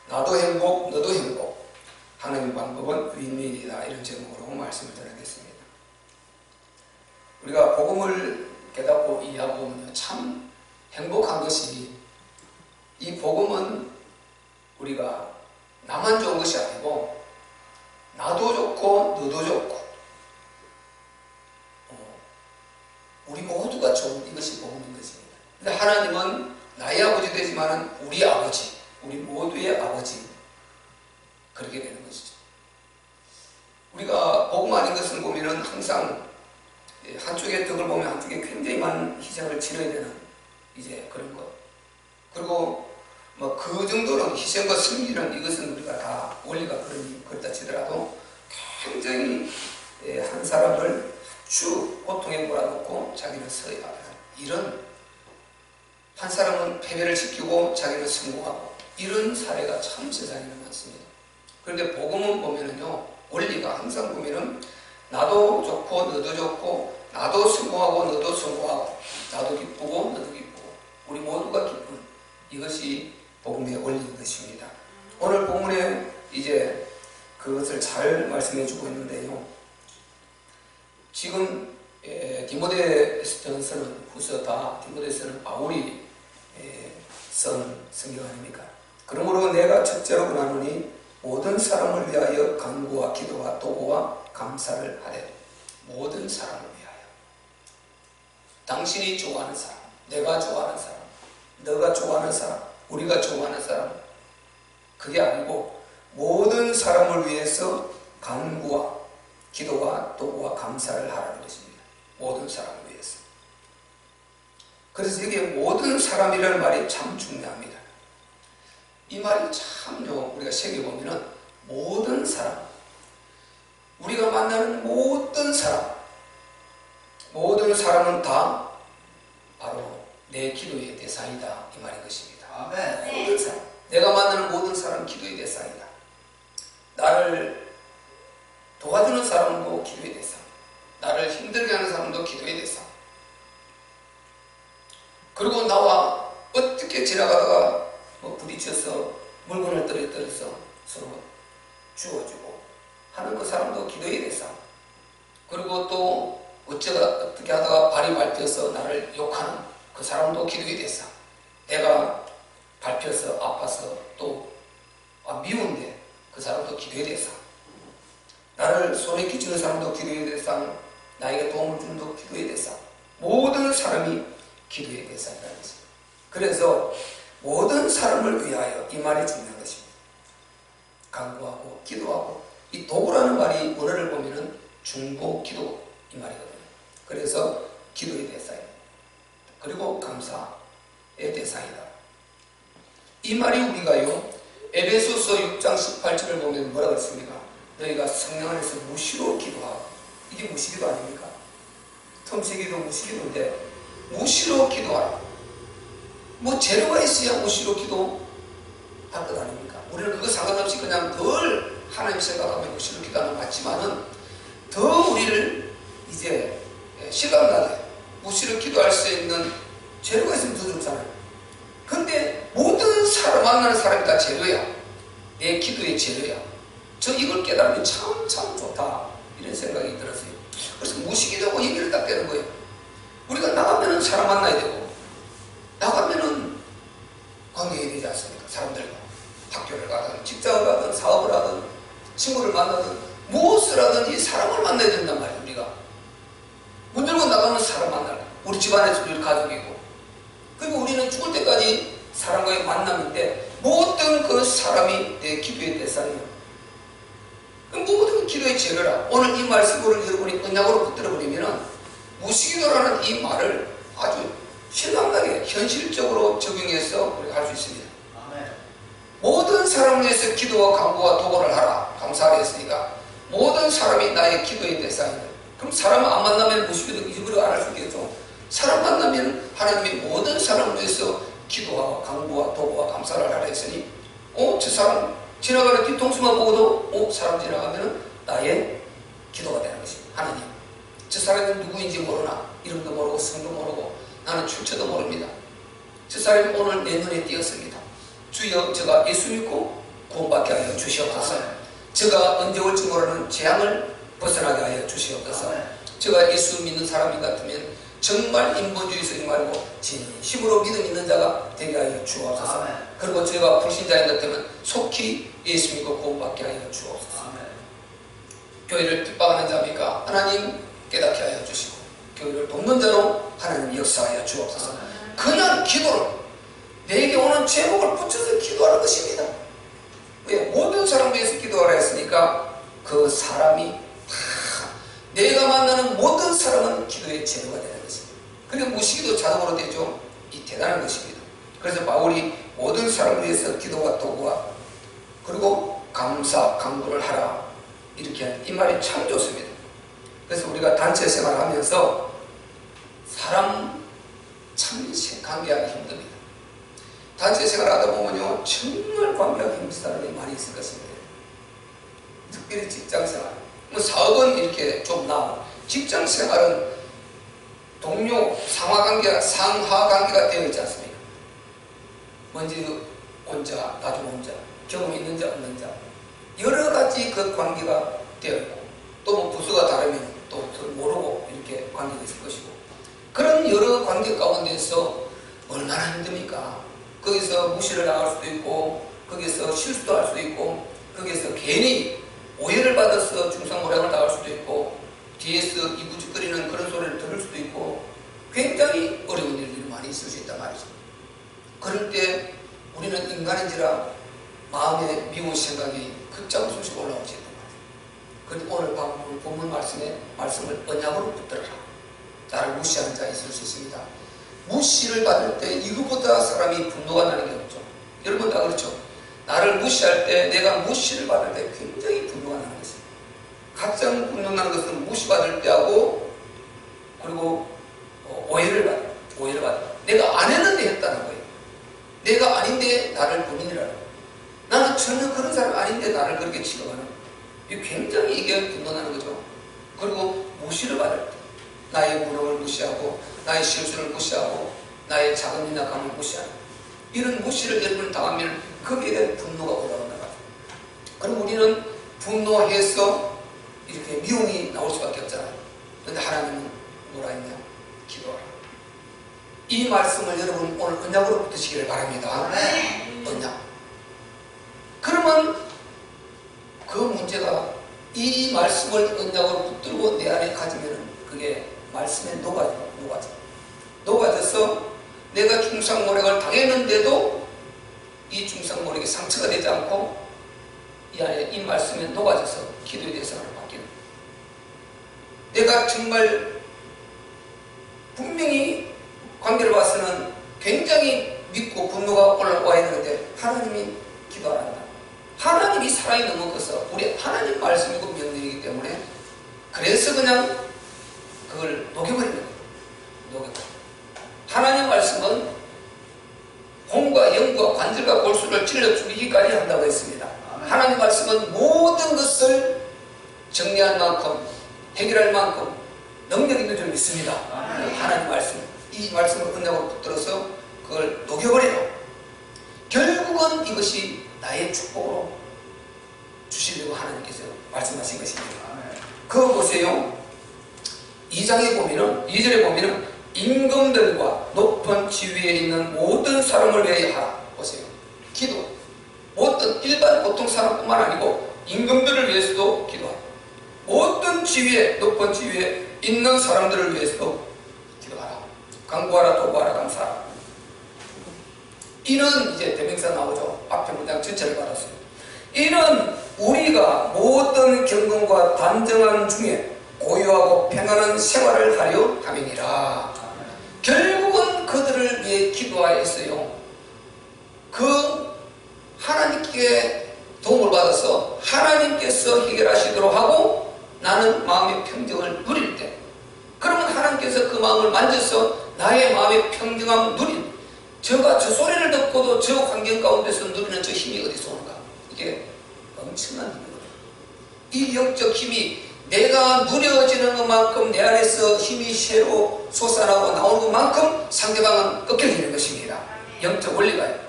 나도 행복, 너도 행복. 하나님 방법은 윈윈이다. 이런 제목으로 말씀을 드리겠습니다. 우리가 복음을 깨닫고 이해하고 보면 참 행복한 것이, 이 복음은 우리가 나만 좋은 것이 아니고 나도 좋고 너도 좋고 우리 모두가 좋은, 이것이 복음인 것입니다. 근데 하나님은 나의 아버지 되지만 우리 아버지, 우리 모두의 아버지, 그렇게 되는 것이죠. 우리가 복음 아닌 것을 보면은 항상 한쪽의 덕을 보면 한쪽에 굉장히 많은 희생을 치러야 되는 이제 그런 것. 그리고 뭐 그 정도는 희생과 승리는, 이것은 우리가 다 원리가 그렇다 치더라도 굉장히 한 사람을 아주 고통에 몰아넣고 자기는 서야 하는, 이런, 한 사람은 패배를 시키고 자기는 성공하고, 이런 사례가 참 세상에 많습니다. 그런데 복음은 보면은요, 원리가 항상 보면은 나도 좋고 너도 좋고, 나도 성공하고 너도 성공하고, 나도 기쁘고 너도 기쁘고, 우리 모두가 기쁜, 이것이 복음의 원리인 것입니다. 오늘 본문에 이제 그것을 잘 말씀해 주고 있는데요. 지금 디모데전서는, 후서 다 디모데전서는 바울이 쓴 성경 아닙니까? 그러므로 내가 첫째로 권하노니 모든 사람을 위하여 간구와 기도와 도구와 감사를 하되. 모든 사람을 위하여. 당신이 좋아하는 사람, 내가 좋아하는 사람, 너가 좋아하는 사람, 우리가 좋아하는 사람, 그게 아니고 모든 사람을 위해서 간구와 기도와 도구와 감사를 하라는 것입니다. 모든 사람을 위해서. 그래서 이게 모든 사람이라는 말이 참 중요합니다. 이 말이 참요, 우리가 새겨보면은 모든 사람, 우리가 만나는 모든 사람, 모든 사람은 다 바로 내 기도의 대상이다, 이 말인 것입니다. 아멘. 모든 사람, 내가 만나는 모든 사람은 기도의 대상이다. 나를 도와주는 사람도 기도의 대상, 나를 힘들게 하는 사람도 기도의 대상, 그리고 나와 어떻게 지나가다가 부딪혀서 물건을 떨어뜨려서 서로 주워주고 하는 그 사람도 기도의 대상, 그리고 또 어떻게 하다가 발이 밟혀서 나를 욕하는 그 사람도 기도의 대상, 내가 밟혀서 아파서 또 미운데 그 사람도 기도의 대상, 나를 손에 끼치는 사람도 기도의 대상, 나에게 도움을 주는 도 기도의 대상, 모든 사람이 기도의 대상이라는 것입니다. 그래서 모든 사람을 위하여, 이 말이 중요한 것입니다. 간구하고 기도하고, 이 도구라는 말이 원어를 보면은 중보 기도, 이 말이거든요. 그래서 기도의 대상입니다. 그리고 감사의 대상이다. 이 말이 우리가요, 에베소서 6장 18절을 보면 뭐라고 했습니까? 너희가 성령 안에서 무시로 기도하고. 이게 무시기도 아닙니까? 틈새기도 무시기도인데 무시로 기도하라. 뭐 재료가 있어야 무시로 기도할 것 아닙니까? 우리는 그거 상관없이 그냥 늘 하나님 생각하며 무시로 기도하는 것 같지만은 더 우리를 이제 실감나게 무시로 기도할 수 있는 재료가 있으면 더 좋잖아요. 근데 모든 사람, 만나는 사람이 다 재료야. 내 기도의 재료야. 저 이걸 깨달으면 참 좋다, 이런 생각이 들었어요. 그래서 무시기도하고 얘기를 딱 되는 거예요. 우리가 나가면은 사람 만나야 되고, 나가면은 관계해야 되지 않습니까? 사람들과 학교를 가든 직장을 가든 사업을 하든 친구를 만나든 무엇을 하든 이 사람을 만나야 된단 말이에요. 우리가 문 열고 나가면 사람 만나라. 우리 집안에서 우리 가족이고, 그리고 우리는 죽을 때까지 사람과의 만남인데 모든 그 사람이 내 기도의 대상이에요. 그럼 모든 기도의 재료라. 오늘 이 말씀을 여러분이 언약으로 붙들어버리면 무시기도라는 이 말을 아주 실감나게 현실적으로 적용해서 우리가 할 수 있습니다. 아멘. 모든 사람을 위해서 기도와 간구와 도구를 하라, 감사하라 했으니까 모든 사람이 나의 기도의 대상이다. 그럼 사람 안 만나면 무시기도 잊어버리고 안 할 수 있겠죠. 사람 만나면 하나님이 모든 사람을 위해서 기도와 간구와 도구와 감사를 하라 했으니, 저 사람 지나가는 뒤통수만 보고도 사람 지나가면 나의 기도가 되는 것입니다. 하나님, 저 사람이 누구인지 모르나, 이름도 모르고 성도 모르고 나는 출처도 모릅니다. 저 사람이 오늘 내 눈에 띄었습니다. 주여, 제가 예수 믿고 구원받게 하여 주시옵소서. 제가 언제 올지 모르는 재앙을 벗어나게 하여 주시옵소서. 제가 예수 믿는 사람이 같으면 정말 인본주의적이지 말고 진심으로 믿음 있는 자가 되게 하여 주옵소서. 그리고 제가 불신자인 것 같으면 속히 예수 믿고 구원받게 하여 주옵소서. 교회를 핍박하는 자입니까? 하나님 깨닫게 하여 주시고 교회를 돕는 자로 하나님 역사하여 주옵소서. 그냥 기도를 내게 오는 제목을 붙여서 기도하는 것입니다. 왜? 모든 사람 위해서 기도하라 했으니까 그 사람이 다 내가 만나는 모든 사람은 기도의 제로가 되는 것입니다. 그리고 무시기도 자동으로 되죠. 이 대단한 것입니다. 그래서 바울이 모든 사람을 위해서 기도와 도구와 그리고 감사, 강구를 하라 이렇게 하는 이 말이 참 좋습니다. 그래서 우리가 단체 생활을 하면서 사람 참 관계하기 힘듭니다. 단체 생활을 하다 보면요 정말 관계하기 힘든 사람이 많이 있을 것입니다. 특별히 직장 생활, 뭐 사업은 이렇게 좀 나오고 직장 생활은 동료 상하 관계가 되어 있지 않습니까? 먼저 혼자, 나중 혼자, 경험 있는 자 없는 자 여러 가지 그 관계가 되어 있고 또 뭐 부서가 다르면 또 서로 모르고 이렇게 관계가 있을 것이고 그런 여러 관계 가운데서 얼마나 힘듭니까? 거기서 무시를 당할 수도 있고 거기서 실수도 할 수도 있고 거기서 괜히 오해를 받아서 중상모략을 당할 수도 있고 뒤에서 이부직거리는 그런 소리를 들을 수도 있고 굉장히 어려운 일들이 많이 있을 수 있단 말이죠. 그럴 때 우리는 인간인지라 마음에 미운 생각이 급작스럽게 올라오지 않단 말이에요. 그런데 오늘 본문 말씀을 언약으로 붙들어라. 나를 무시하는 자 있을 수 있습니다. 무시를 받을 때 이거보다 사람이 분노가 나는 게 없죠. 여러분 다 그렇죠. 나를 무시할 때 내가 무시를 받을 때 굉장히 분노가 나는 것입니다. 가장 분노나는 것은 무시받을 때하고 그리고 오해를 받아. 내가 안 했는데 했다는 거예요. 내가 아닌데 나를 본인이라는 거예요. 나는 전혀 그런 사람 아닌데 나를 그렇게 취급하는 거예요. 굉장히 이게 분노나는 거죠. 그리고 무시를 받을 때 나의 무능을 무시하고 나의 실수를 무시하고 나의 작은 약함을 무시하는 이런 무시를 여러분 당하면 거기에 대한 분노가 올라온다. 그럼 우리는 분노해서 이렇게 미움이 나올 수밖에 없잖아요. 그런데 하나님은 뭐라 했냐? 기도하라. 이 말씀을 여러분 오늘 언약으로 붙으시기를 바랍니다. 언약. 그러면 그 문제가 이 말씀을 언약으로 붙들고 내 안에 가지면 그게 말씀에 녹아져서 내가 중상모략을 당했는데도 이 중상모략이 상처가 되지 않고 이 안에 이 말씀에 녹아져서 기도의 대상으로 바뀌는 내가 정말 분명히 관계를 봐서는 굉장히 믿고 분노가 올라와 있는데 하나님이 기도 안 한다. 하나님이 사랑이 너무 커서 우리 하나님 말씀이고 명령이기 때문에 그래서 그냥 그걸 녹여버리는 거예요. 하나님 말씀은 혼과 영과 관절과 골수를 찔러 죽이기까지 한다고 했습니다. 하나님 말씀은 모든 것을 정리할 만큼 해결할 만큼 능력 있는 줄 믿습니다. 하나님 말씀, 이 말씀을 언약으로 붙들어서 그걸 녹여버리라. 결국은 이것이 나의 축복으로 주시려고 하나님께서 말씀하신 것입니다. 그거 보세요. 2장에 보면은 2절에 보면은 임금들과 높은 지위에 있는 모든 사람을 위하여 하라. 보세요. 기도. 어떤 일반 보통 사람뿐만 아니고 임금들을 위해서도 기도하라. 모든 지위에 높은 지위에 있는 사람들을 위해서도 기도하라. 간구하라, 도구하라, 감사하라. 이는 이제 대명사 나오죠. 앞에 문장 전체를 받았어요. 이는 우리가 모든 경건과 단정한 중에 고요하고 평안한 생활을 하려 함이니라. 결국은 그들을 위해 기도하였어요. 그 하나님께 도움을 받아서 하나님께서 해결하시도록 하고 나는 마음의 평정을 누릴 때 그러면 하나님께서 그 마음을 만져서 나의 마음의 평정함을 누린 저가 저 소리를 듣고도 저 환경 가운데서 누리는 저 힘이 어디서 오는가? 이게 엄청난 힘이거든요. 이 영적 힘이 내가 누려지는 것만큼 내 안에서 힘이 새로 솟아나고 나오는 것만큼 상대방은 꺾여지는 것입니다. 영적 원리가요.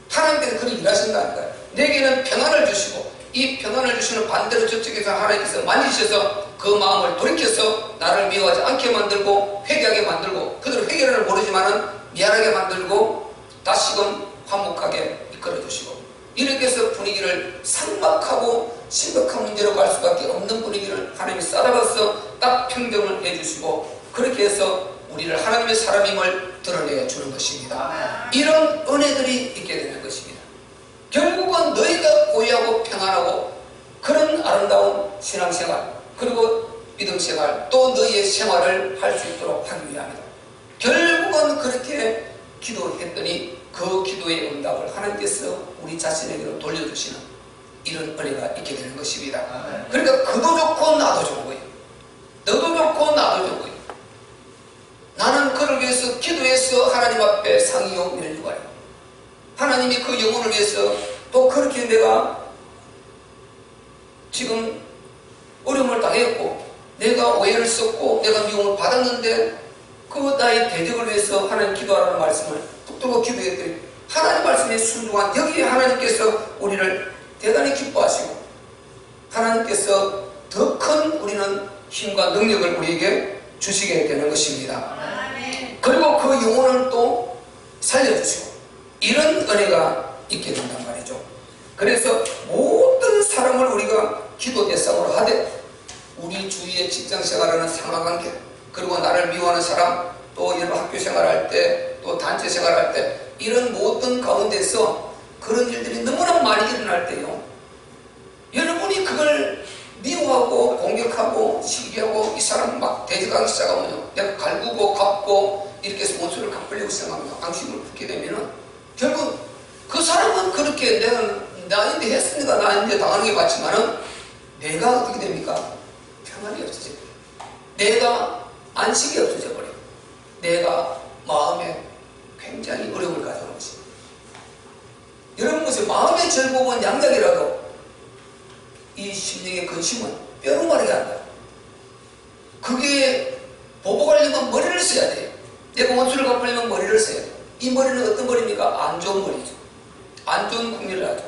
하나님께서 그런 일하신 거 아닌가요? 내게는 평안을 주시고 이 평안을 주시는 반대로 저쪽에서 하나님께서 만지셔서 그 마음을 돌이켜서 나를 미워하지 않게 만들고 회개하게 만들고 그들은 회개를 모르지만은 미안하게 만들고 다시금 화목하게 이끌어 주시고 이렇게 해서 분위기를 삭막하고 심각한 문제로 갈 수밖에 없는 분위기를 하나님이 싸다가서 딱 평정을 해주시고 그렇게 해서 우리를 하나님의 사람임을 드러내 주는 것입니다. 이런 은혜들이 있게 되는 것입니다. 결국은 너희가 고요하고 평안하고 그런 아름다운 신앙생활 그리고 믿음생활 또 너희의 생활을 할 수 있도록 하기 위함이다. 결국은 그렇게 기도했더니 그 기도의 응답을 하나님께서 우리 자신에게로 돌려주시는 이런 은혜가 있게 되는 것입니다. 그러니까 그도 좋고 나도 좋은 거예요. 너도 좋고 나도 좋은 거예요. 나는 그를 위해서 기도해서 하나님 앞에 상이요 멸류관이요. 하나님이 그 영혼을 위해서 또 그렇게 내가 지금 어려움을 당했고 내가 오해를 썼고 내가 미움을 받았는데 그 나의 대적을 위해서 하나님 기도하라는 말씀을 붙들고 기도했더니 하나님 말씀에 순종한 여기에 하나님께서 우리를 대단히 기뻐하시고 하나님께서 더 큰 우리는 힘과 능력을 우리에게 주시게 되는 것입니다. 그리고 그 영혼을 또 살려주시고 이런 은혜가 있게 된단 말이죠. 그래서 모든 사람을 우리가 기도 대상으로 하되 우리 주위의 직장생활하는 상하관계 그리고 나를 미워하는 사람 또 여러분 학교 생활할 때 또 단체 생활할 때 이런 모든 가운데서 그런 일들이 너무나 많이 일어날 때요 여러분이 그걸 미워하고 공격하고 시기하고 이 사람 막 대적하기 시작하면요 내가 갈구고 갚고 이렇게 해서 원수를 갚으려고 생각하면 앙심을 품게 되면은 결국 그 사람은 그렇게 내가 나한테 했으니까 나한테 당하는 게 맞지만은 내가 어떻게 됩니까? 평안이 없어져 버려요. 내가 안식이 없어져 버려요. 내가 마음에 굉장히 어려움을 가져오는 것입니다. 여러분 보세요. 마음의 즐거움은 양약이라도 이 심령의 근심은 뼈로 마르게 한다. 그게 보복하려면 머리를 써야 돼요. 내가 원수를 갚으려면 머리를 써야 돼요. 이 머리는 어떤 머리입니까? 안 좋은 머리죠. 안 좋은 국리를 하죠.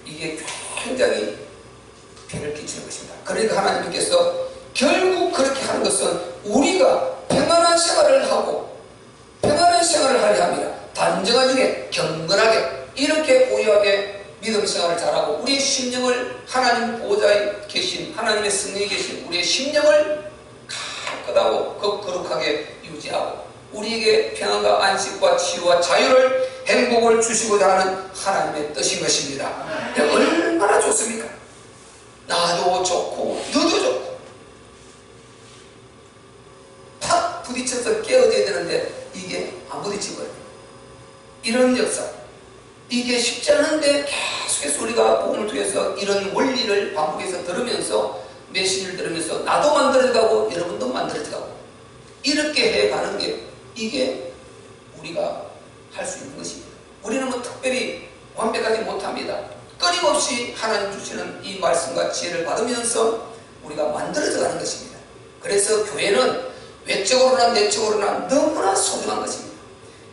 이게 굉장히 피해를 끼치는 것입니다. 그러니까 하나님께서 결국 그렇게 하는 것은 우리가 평안한 생활을 하고 평안한 생활을 하려 합니다. 단정한 중에 경건하게 이렇게 고요하게 믿음 생활을 잘하고 우리의 심령을 하나님 보호자에 계신 하나님의 성령에 계신 우리의 심령을 깨끗하고 거룩하게 유지하고 우리에게 평안과 안식과 치유와 자유를 행복을 주시고자 하는 하나님의 뜻인 것입니다. 얼마나 좋습니까? 나도 좋고 너도 좋고 팍 부딪혀서 깨어져야 되는데 이게 안 부딪히고요. 이런 역사 이게 쉽지 않은데 계속해서 우리가 복음을 통해서 이런 원리를 반복해서 들으면서 메시지를 들으면서 나도 만들어가고 여러분도 만들어가고 이렇게 해가는 게 이게 우리가 할 수 있는 것입니다. 우리는 뭐 특별히 완벽하지 못합니다. 끊임없이 하나님 주시는 이 말씀과 지혜를 받으면서 우리가 만들어져 가는 것입니다. 그래서 교회는 외적으로나 내적으로나 너무나 소중한 것입니다.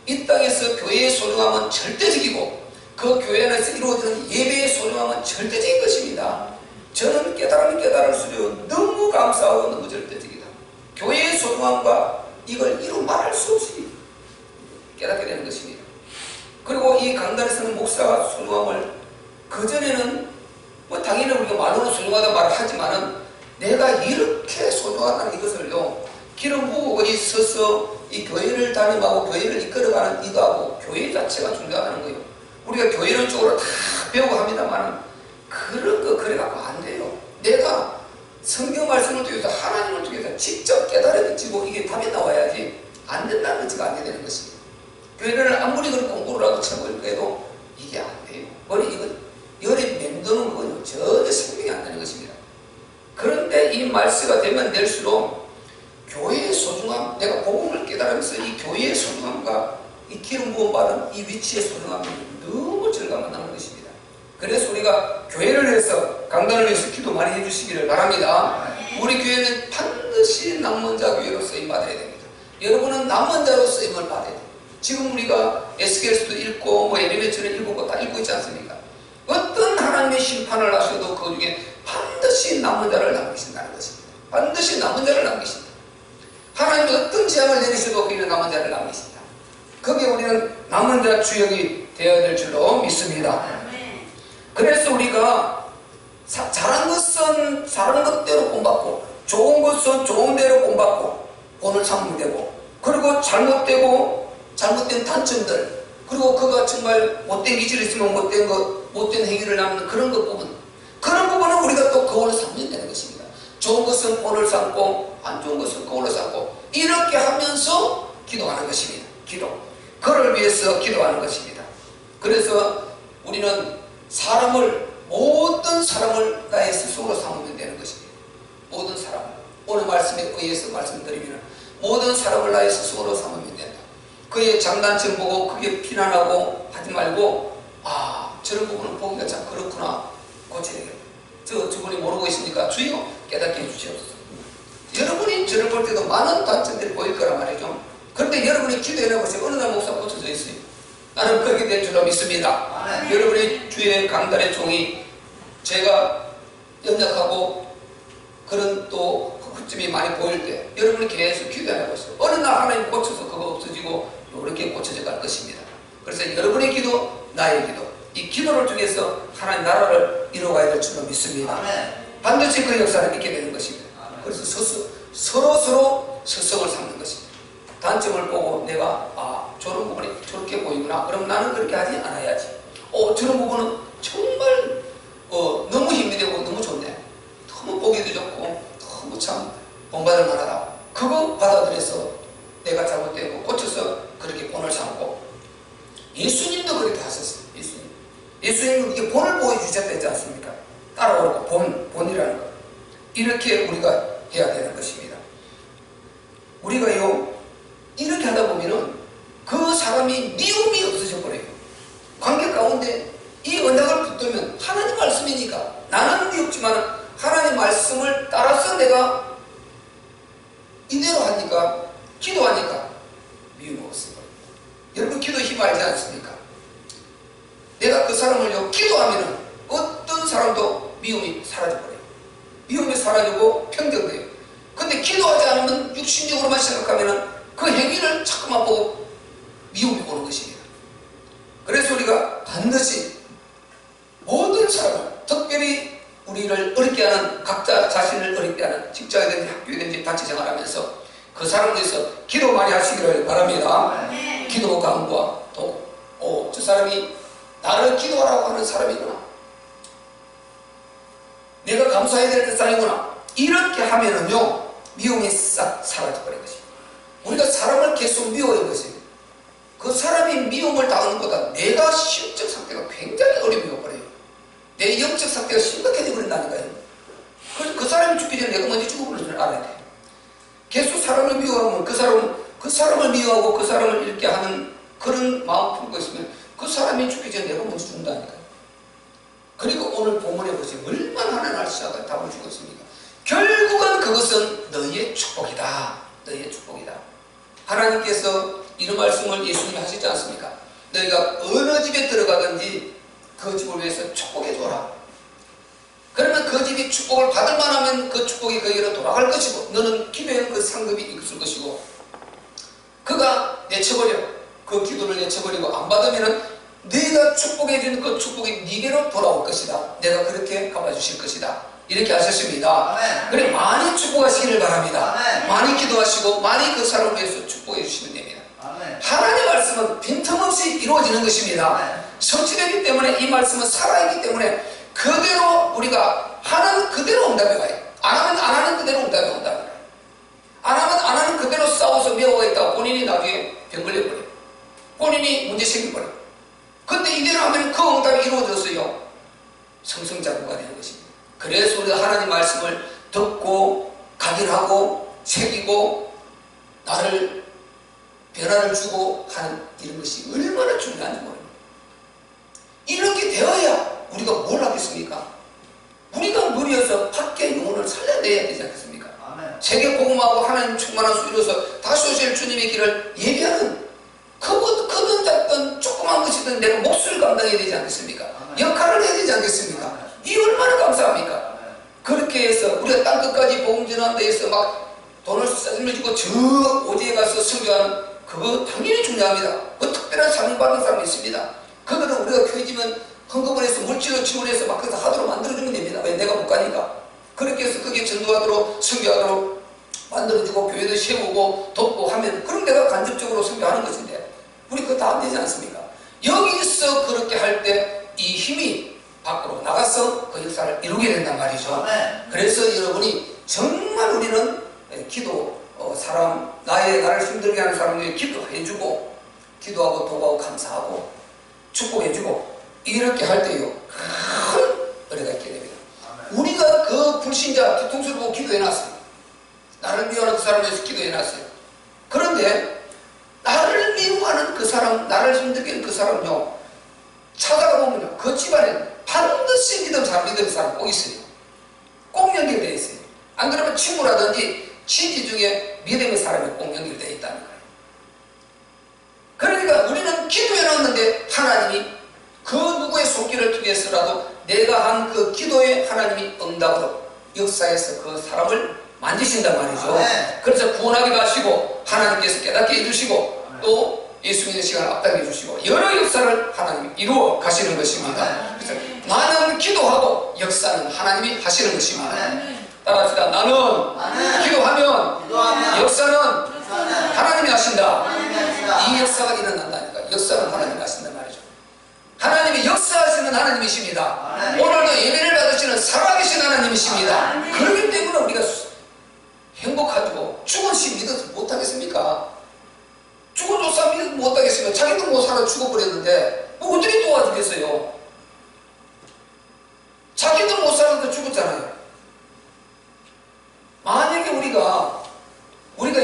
이 땅에서 교회의 소중함은 절대적이고 그 교회 안에서 이루어지는 예배의 소중함은 절대적인 것입니다. 저는 깨달으면 깨달을수록 너무 감사하고 너무 절대적이다. 교회의 소중함과 이걸 이루 말할 수 없이 깨닫게 되는 것입니다. 그리고 이 강단에서는 목사가 소중함을 그전에는 뭐 당연히 우리가 말로는 소중하다 말을 하지만은 내가 이렇게 소중하다는 이것을요 기름 부고 어디 서서 이 교회를 담임하고 교회를 이끌어가는 이거하고 교회 자체가 중요하다는 거예요. 우리가 교회는 쪽으로 다 배우고 합니다만은 그런 거 그래갖고 안 돼요. 내가 성경 말씀을 통해서 하나님을 통해서 직접 깨달아지고 이게 답이 나와야지 안 된다는 것이 안 되는 것입니다. 교회를 아무리 그렇게 공부를 하고 책을 해도 이게 안 돼요. 머리 이거 열이 맴도는 건 전혀 생각이 안 나는 것입니다. 그런데 이 말씀가 되면 될수록 교회의 소중함, 내가 복음을 깨달으면서 이 교회의 소중함과 이 기름 부음 받은 이 위치의 소중함이 너무 절감만 나는 것입니다. 그래서 우리가 교회를 해서 강단을 위해서 기도 많이 해주시기를 바랍니다. 우리 교회는 반드시 남문자 교회로 쓰임 받아야 됩니다. 여러분은 남문자로 쓰임을 받아야 됩니다. 지금 우리가 에스겔서도 읽고 뭐 예레미야서를 읽고 다 읽고 있지 않습니까? 어떤 하나님의 심판을 하셔도 그 중에 반드시 남은 자를 남기신다는 것입니다. 반드시 남은 자를 남기신다. 하나님이 어떤 재앙을 내리셔도 거기는 남은 자를 남기신다. 거기에 우리는 남은 자 주역이 되어야 될 줄로 믿습니다. 그래서 우리가 잘한 것은 잘한 것대로 본받고, 좋은 것은 좋은 대로 본받고 본을 삼으면 되고, 그리고 잘못된 단점들, 그리고 그가 정말 못된 기질이 있으면 못된 행위를 남는 그런 것 부분, 그런 부분은 우리가 또 거울을 삼면 되는 것입니다. 좋은 것은 본을 삼고 안 좋은 것은 거울을 삼고, 이렇게 하면서 기도하는 것입니다. 그를 위해서 기도하는 것입니다. 그래서 우리는 모든 사람을 나의 스스로 삼으면 되는 것입니다. 모든 사람, 오늘 말씀에 의해서 말씀드리면 모든 사람을 나의 스스로 삼으면 된다. 그의 장단점 보고 그게 비난하고 하지 말고, 저런 부분은 보기가 참 그렇구나, 고쳐야 되겠다. 저분이 모르고 있으니까 주여 깨닫게 해주시옵소서. 여러분이 저를 볼 때도 많은 단점들이 보일 거란 말이죠. 그런데 여러분이 기도해보세요. 어느 날 목사 고쳐져 있어요. 나는 그렇게 될 줄로 믿습니다. 여러분이 주의 강단의 종이, 제가 연약하고 그런 또 흠집이 많이 보일 때 여러분이 계속 기도해보세요. 어느 날 하나님 고쳐서 그거 없어지고 이렇게 고쳐져 갈 것입니다. 그래서 여러분의 기도, 나의 기도, 이 기도를 통해서 하나님 나라를 이루어가야 될 줄로 믿습니다. 반드시 그 역사를 있게 되는 것입니다. 그래서 서로 스승을 삼는 것입니다. 단점을 보고 내가 저런 부분이 저렇게 보이구나, 그럼 나는 그렇게 하지 않아야지. 저런 부분은 정말 너무 힘이 되고 너무 좋네, 너무 보기도 좋고 너무 참 본받을 만하다. 그거 받아들여서 내가 잘못되고 고쳐서 그렇게 본을 삼고, 예수님도 그렇게 하셨어요. 예수님은 이게 본을 보여주셨다지 않습니까? 따라오고 본이라는 것, 이렇게 우리가 해야 되는 것입니다. 우리가요 이렇게 하다 보면은 그 사람이 미움이 없어져 버려요. 관계 가운데 이 언약을 붙들면 하나님 말씀이니까 나는 미웠지만 하나님 말씀을 따라서 내가 이대로 하니까, 기도하니까 미움이 없어요. 여러분 기도 힘 알지 않습니까? 내가 그 사람을요 기도하면은 어떤 사람도 미움이 사라져버려요. 미움이 사라지고 평정돼요. 근데 기도하지 않으면 육신적으로만 생각하면은 그 행위를 자꾸만 보고 미움이 오는 것입니다. 그래서 우리가 반드시 모든 사람을, 특별히 우리를 어렵게 하는, 각자 자신을 어렵게 하는 직장이든지 학교이든지 같이 생활하면서 그 사람을 위해서 기도 많이 하시기를 바랍니다. 기도 강구와 또 저 사람이 나를 기도하라고 하는 사람이구나, 내가 감사해야 될 사람이구나, 이렇게 하면은요 미움이 싹 사라져버린 것입니다. 우리가 사람을 계속 미워하는 것입니다. 그 사람이 미움을 당하는 것보다 내가 심적 상태가 굉장히 어려움이 와버려요. 내 영적 상태가 심각해져 버린다니까요. 그래서 그 사람이 죽기 전에 내가 먼저 죽어버리는 줄 알아야 돼요. 계속 사람을 미워하면 그 사람을 미워하고 그 사람을 이렇게 하는 그런 마음 품고 있으면 그 사람이 죽기 전에 내가 먼저 죽는다니까요. 그리고 오늘 본문에 보시면 얼마나 하나님 알시다가 답을 주고 있습니까? 결국은 그것은 너희의 축복이다. 너희의 축복이다. 하나님께서 이런 말씀을 예수님이 하시지 않습니까? 너희가 어느 집에 들어가든지 그 집을 위해서 축복해 줘라. 그러면 그 집이 축복을 받을 만하면 그 축복이 거기로 돌아갈 것이고, 너는 기도에는 그 상급이 있을 것이고, 그가 내쳐버려, 그 기도를 내쳐버리고 안 받으면은 네가 축복해 주는 그 축복이 네게로 돌아올 것이다. 내가 그렇게 갚아주실 것이다. 이렇게 하셨습니다. 그래 많이 축복하시기를 바랍니다. 많이 기도하시고 많이 그 사람을 위해서 축복해 주시면 됩니다. 하나님의 말씀은 빈틈없이 이루어지는 것입니다. 성취되기 때문에, 이 말씀은 살아있기 때문에 그대로 우리가 하는 그대로 응답이 와요. 안 하면 안 하는 그대로 응답이 온다. 안 하면 안 하는 그대로 싸워서 미워했다가 본인이 나중에 병 걸려버려요. 본인이 문제 생겨버려요. 근데 이대로 하면 그 응답이 이루어졌어요. 성성자구가 되는 것입니다. 그래서 우리가 하나님 말씀을 듣고 각인하고 새기고 나를 변화를 주고 하는 이런 것이 얼마나 중요한지 모릅니다. 이렇게 되어야 우리가 뭘 하겠습니까? 우리가 무리해서 밖에 영혼을 살려내야 되지 않겠습니까? 세계 복음하고 하나님 충만한 수 이루어서 다시 오실 주님의 길을 예비하는, 크든 작든 조그만 것이든 내가 몫을 감당해야 되지 않겠습니까? 역할을 해야 되지 않겠습니까? 이 얼마나 감사합니까? 그렇게 해서 우리가 땅끝까지 복음 전하는 데에서 막 돈을 싸들려 주고 저 오지에 가서 설교하는 그거 당연히 중요합니다. 그 특별한 사명 받은 사람이 있습니다. 그거는 우리가 교회지면 헌금을 해서 물질로 지원해서 막 그래서 하도록 만들어주면 됩니다. 왜 내가 못 가니까. 그렇게 해서 그게 전도하도록 설교하도록 만들어주고 교회도 세우고 돕고 하면 그럼 내가 간접적으로 설교하는 것인데 우리 그거 다 안 되지 않습니까? 여기서 그렇게 할 때 이 힘이 밖으로 나가서 그 역사를 이루게 된단 말이죠. 그래서 여러분이 정말 우리는 기도 사람 나를 힘들게 하는 사람에게 기도해주고 기도하고 도와하고 감사하고 축복해주고 이렇게 할 때요 큰 은혜가 있게 됩니다. 우리가 그 불신자 뒤통수를 보고 기도해놨어요. 나를 미워하는 그 사람에 대해서 기도해놨어요. 그런데 나를 미워하는 그 사람, 나를 힘들게 하는 그 사람요 찾아가 보면요 그 집안에 반드시 잘 믿는 사람 꼭 있어요. 꼭 연결되어 있어요. 안 그러면 친구라든지 친지 중에 믿음의 사람이 꼭 연결되어 있다는 거예요. 그러니까 우리는 기도해놨는데 하나님이 그 누구의 손길을 통해서라도 내가 한 그 기도에 하나님이 응답으로 역사에서 그 사람을 만지신단 말이죠. 그래서 구원하기도 하시고 하나님께서 깨닫게 해주시고 또 예수 믿는 시간을 앞당겨 주시고 여러 역사를 하나님이 이루어 가시는 것입니다. 그래서 나는 기도하고 역사는 하나님이 하시는 것입니다. 따라합시다. 나는 기도하면 역사는 하나님이 하신다. 이 역사가 일어난다니까. 역사는 하나님이 하신단 말이죠. 하나님이 역사하시는 하나님이십니다. 오늘도 예배를 받으시는 살아계신 하나님이십니다. 그렇기 때문에 우리가 행복하고 죽은 시 믿어서 못하겠습니까? 죽은 조사 믿어서 못하겠으면 자기도 못 살아 죽어버렸는데 뭐 어떻게 도와주겠어요? 자기도 못 살아도 죽었잖아요. 만약에 우리가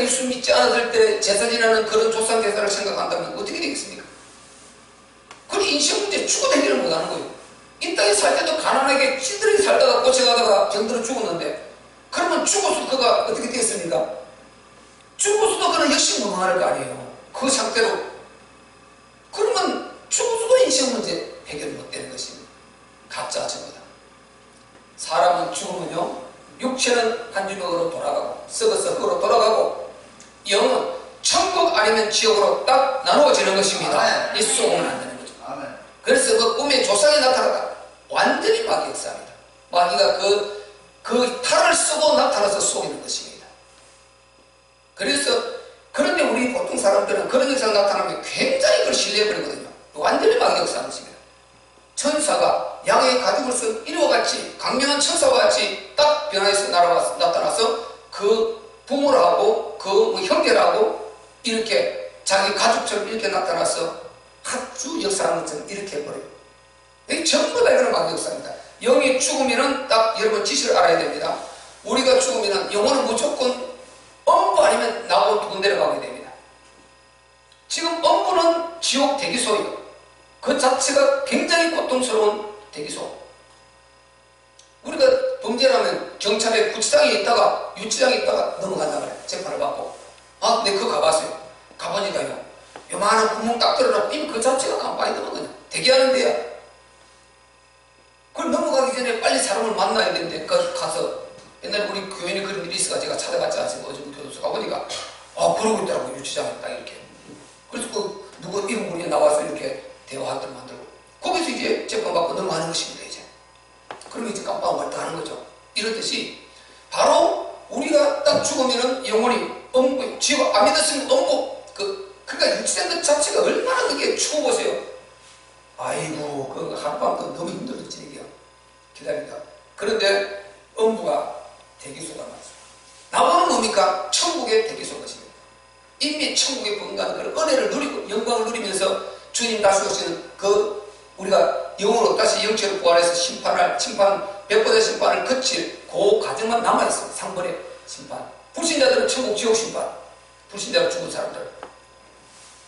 예수 믿지 않았을 때 제사 지내는 그런 조상 제사를 생각한다면 어떻게 되겠습니까? 그럼 인생 문제 죽어도 해결을 못하는 거예요. 이 땅에 살 때도 가난하게 찌들이 살다가 꽂혀가다가 병들어 죽었는데 그러면 죽어서 그가 어떻게 되겠습니까? 죽어서도 그는 역시 무능할 거 아니에요. 그 상태로. 그러면 죽어서도 인생 문제 해결 못 되는 것입니다. 각자 저거다. 사람은 죽으면요 육체는 한 주먹으로 돌아가고 썩어서 흙으로 돌아가고 영은 천국 아니면 지옥으로 딱 나누어지는 것입니다. 이 쏘면 안 되는 거죠. 그래서 그 꿈에 조상이 나타나다 완전히 마귀 역사입니다. 마귀가 그 탈을 쓰고 나타나서 속이는 것입니다. 그런데 우리 보통 사람들은 그런 역사가 나타나면 굉장히 그걸 신뢰해버리거든요. 완전히 마귀 역사하는 것입니다. 천사가 양의 가죽을 쓴 이리와 같이 강력한 천사와 같이 딱 변화해서 나타나서 그 부모라고 그 형제라고 이렇게 자기 가족처럼 이렇게 나타나서 아주 역사하는 것처럼 이렇게 해버려요. 이 전부 다 이런 마귀 역사입니다. 영이 죽으면은 딱 여러분 지시를 알아야 됩니다. 우리가 죽으면은 영혼은 무조건 엄부 아니면 나고 두 군데를 가게 됩니다. 지금 엄부는 지옥 대기소예요. 그 자체가 굉장히 고통스러운 대기소. 우리가 범죄라면 경찰에 구치장에 있다가 유치장에 있다가 넘어간다 그래. 재판을 받고. 아, 네, 그거 가봤어요. 가보니까요. 요만한 구멍 딱 들어놓고 이미 그 자체가 간판이 넘어가냐. 대기하는 데야. 그걸 넘어가기 전에 빨리 사람을 만나야 되는데 가서 옛날에 우리 교인이 그런 일이 있어가 제가 찾아갔지 않습니까? 어제 교도소 가보니까 그러고 있더라고. 유치장에 딱 이렇게. 그래서 누구 이런 분이 나와서 이렇게 대화하도록 만들고 거기서 이제 재판받고 넘어가는 것입니다. 이제 그러면 이제 깜빡 말다 하는 거죠. 이렇듯이 바로 우리가 딱 죽으면은 영혼이 엄부, 지옥 안 믿었으면 엄부 그러니까 유치된 것 자체가 얼마나 그게 추워 보세요. 아이고 그 하룻밤도 너무 힘들었지 이게 기다립니다. 그런데 엄부가 대기소가 맞습니다. 나무는 뭡니까? 천국의 대기소인 것입니다. 이미 천국의 번가는 그런 은혜를 누리고 영광을 누리면서 주님 다시 오시는 우리가 영으로 다시 영체로 부활해서 심판 100번의 심판을 거칠 그 과정만 남아있어요. 상번의 심판. 불신자들은 천국 지옥 심판. 불신자로 죽은 사람들.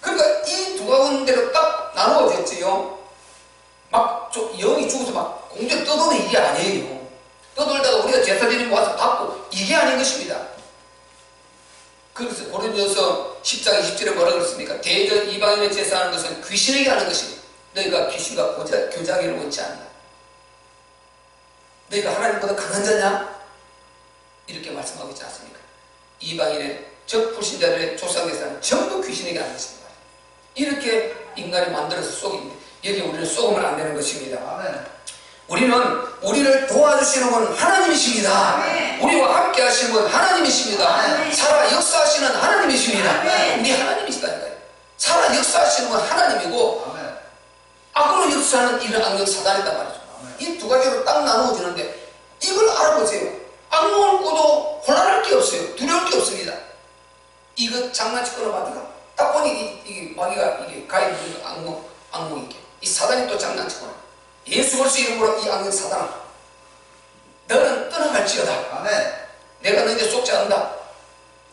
그러니까 이 두 가운데로 딱 나누어졌지요. 영이 죽어서 막 공중에 떠도는 일이 아니에요. 떠돌다가 우리가 제사 드리고 와서 받고 이게 아닌 것입니다. 그래서 고린도서 10장 20절에 뭐라 그랬습니까? 대전 이방인의 제사하는 것은 귀신에게 하는 것입니다. 너희가 귀신과 교제하기를 원치 않는다. 너희가 하나님보다 강한 자냐? 이렇게 말씀하고 있지 않습니까? 이방인의 적 불신자들의 조상계사는 전부 귀신에게 앉았습니다. 이렇게 인간이 만들어서 속입니다. 여기 우리는 속으면 안 되는 것입니다. 아멘. 우리는 우리를 도와주시는 분 하나님이십니다. 아멘. 우리와 함께 하시는 분 하나님이십니다. 아멘. 살아 역사하시는 하나님이십니다. 아멘. 우리 하나님이시다니까요. 살아 역사하시는 분 하나님이고 아멘. 악으로 역사하는 이런 악령 사단이단 말이죠. 이 두 가지로 딱 나누어지는데 이걸 알아보세요. 악몽을 꾸도 혼란할 게 없어요. 두려울 게 없습니다. 이거 장난치거나 마귀가 딱 보니 이게 마귀가 이게 가입 악몽이게 이 사단이 또 장난치거나 예수 그리스도 이름으로 이 악령 사단아 너는 떠나갈지어다. 아멘. 내가 너에게 속지 않는다.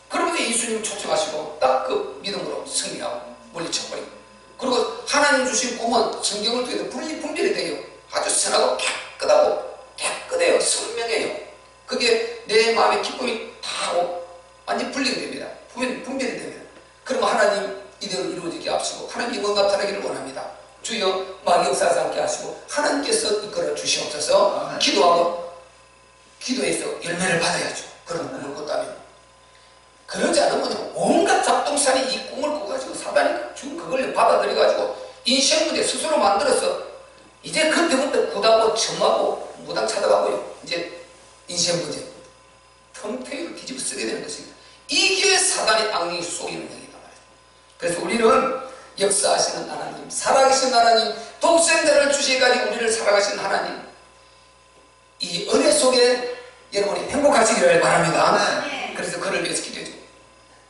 그러면서 예수님 초청하시고 딱 그 믿음으로 승리하고 물리쳐버리고 그리고 하나님 주신 꿈은 성경을 통해서 분별이 돼요. 아주 선하고 깨끗해요. 선명해요. 그게 내 마음의 기쁨이 다 완전히 분리가 됩니다. 분별이 됩니다. 그러면 하나님 이대로 이루어지게 하시고 하나님 영광 나타나기를 원합니다. 주여 마귀 역사하지 않게 하시고 하나님께서 이끌어 주시옵소서. 아멘. 기도하고 기도해서 열매를 받아야죠. 그런 꿈을 꿨다면 그러지 않으면 온갖 잡동산이 이 꿈을 꿔가지고 사단이 지금 그걸 받아들여가지고 인생문제 스스로 만들어서 이제 그때부터 굿하고 점하고 무당 찾아가고요. 이제 인생문제 텅텅이로 뒤집어 쓰게 되는 것입니다. 이게 사단의 악령이 속이는 행위다 말이죠. 그래서 우리는 역사하시는 하나님, 살아계신 하나님, 독생자를 주시기까지 우리를 살아가신 하나님, 이 은혜 속에 여러분이 행복하시기를 바랍니다. 그래서 그를 위해서 기도해줘.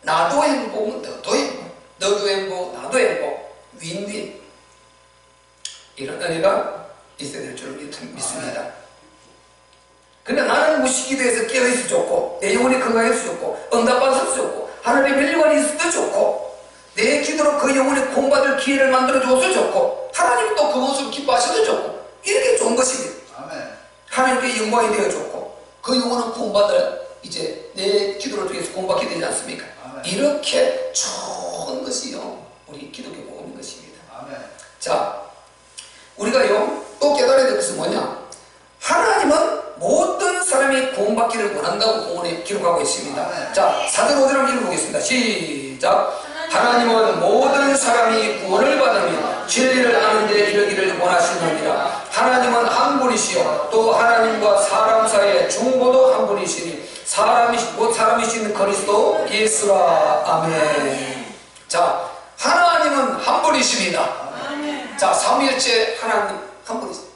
나도 행복, 너도 행복, 너도 행복, 나도 행복, 윈윈. 이런 은혜가 있어야 될 줄 믿습니다. 근데 나는 무식기도해서 깨어있어 좋고, 내 영혼이 건강해서 좋고, 응답받아서 좋고, 하나님의 멸류관이 있어도 좋고, 내 기도로 그 영혼이 공부받을 기회를 만들어줘서 좋고, 하나님 또 그것을 기뻐하셔도 좋고, 이렇게 좋은 것입니다. 아멘. 하나님께 영광이 되어 좋고, 그 영혼은 구원받을 이제 내 기도를 통해서 구원받게 되지 않습니까? 아멘. 이렇게 좋은 것이요, 우리 기독교 복음인 것입니다. 아멘. 자, 우리가요 또 깨달아야 될 것은 뭐냐? 하나님은 모든 사람이 구원받기를 원한다고 공언에 기록하고 있습니다. 아멘. 자, 4절 5절 한번 읽어보겠습니다. 시작. 하나님은 모든 사람이 구원을 받으며 진리를 아는 데 이르기를 원하시느니라. 하나님은 한 분이시요 또 하나님과 사람 사이의 중보도 한 분이시니 사람이신 그리스도 예수라. 아멘. 자, 하나님은 한 분이십니다. 자, 삼위일체 하나님 한 분이십니다.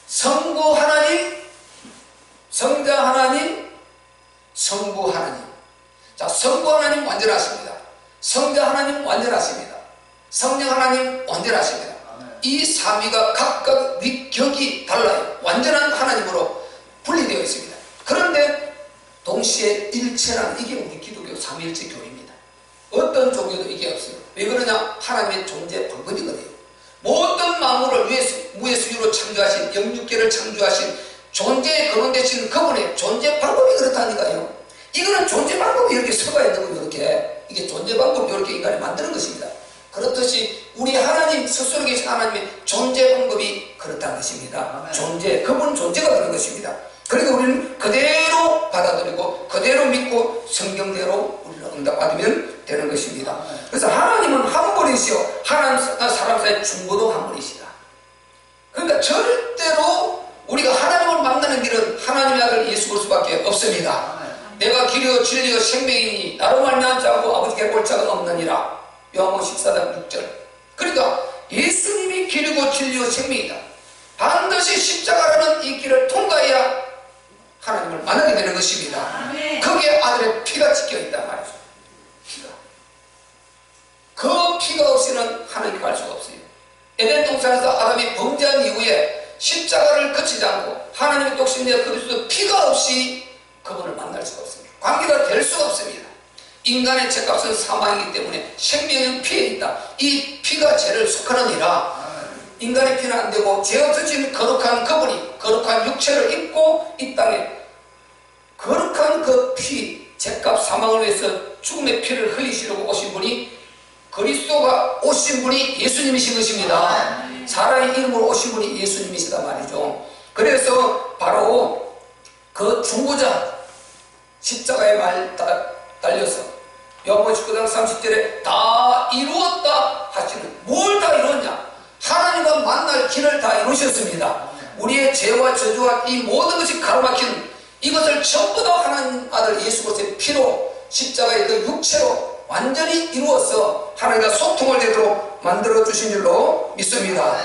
성부 하나님, 성자 하나님, 성부 하나님. 자, 성부 하나님 완전하십니다. 성자 하나님 완전하십니다. 성령 하나님 완전하십니다. 이 삼위가 각각 위격이 달라요. 완전한 하나님으로 분리되어 있습니다. 그런데 동시에 일체라는 이게 우리 기독교 삼위일체 교리입니다. 어떤 종교도 이게 없어요. 왜 그러냐? 하나님의 존재 방법이거든요. 모든 만물을 무에서유로 창조하신, 영육계를 창조하신 존재의 근원 되신 그분의 존재 방법이 그렇다니까요. 이거는 존재 방법이 이렇게 서가 있는 거예요. 이게 존재 방법이 이렇게 인간이 만드는 것입니다. 그렇듯이 우리 하나님 스스로 계신 하나님의 존재 방법이 그렇다는 것입니다. 존재, 그분 존재가 그런 것입니다. 그러니까 우리는 그대로 받아들이고 그대로 믿고 성경대로 우리는 응답받으면 되는 것입니다. 그래서 하나님은 한 분이시요 하나님과 사람 사이의 중보도 한 분이시다. 그러니까 절대로 우리가 하나님을 만나는 길은 하나님의 아들 예수 그리스도밖에 없습니다. 내가 길이요 진리요 생명이니 나로 말미암지 않고 아버지께 볼 자가 없느니라. 요한복음 14장 6절. 그러니까 예수님이 길이고 진리요 생명이다. 반드시 십자가라는 이 길을 통과해야 하나님을 만나게 되는 것입니다. 거기에 아들의 피가 찍혀있단 말이죠. 피가. 그 피가 없이는 하나님께 갈 수가 없어요. 에덴 동산에서 아담이 범죄한 이후에 십자가를 거치지 않고 하나님의 독생자 그리스도 피가 없이 그분을 만날 수가 없습니다. 관계가 될 수가 없습니다. 인간의 죄값은 사망이기 때문에 생명은 피에 있다. 이 피가 죄를 속하느니라. 인간의 피는 안 되고 죄 없어진 거룩한 그분이 거룩한 육체를 입고 이 땅에 거룩한 그 피, 죄값 사망을 위해서 죽음의 피를 흘리시려고 오신 분이 그리스도가 오신 분이 예수님이신 것입니다. 사람의 이름으로 오신 분이 예수님이시다 말이죠. 그래서 바로 그 중보자 십자가에 달려서 요한복음 19장 30절에 다 이루었다 하시는, 뭘 다 이루었냐? 하나님과 만날 길을 다 이루셨습니다. 우리의 죄와 저주와 이 모든 것이 가로막힌 이것을 전부 다 하나님 아들 예수 그리스도의 피로 십자가의 그 육체로 완전히 이루어서 하나님과 소통을 되도록 만들어 주신 줄로 믿습니다.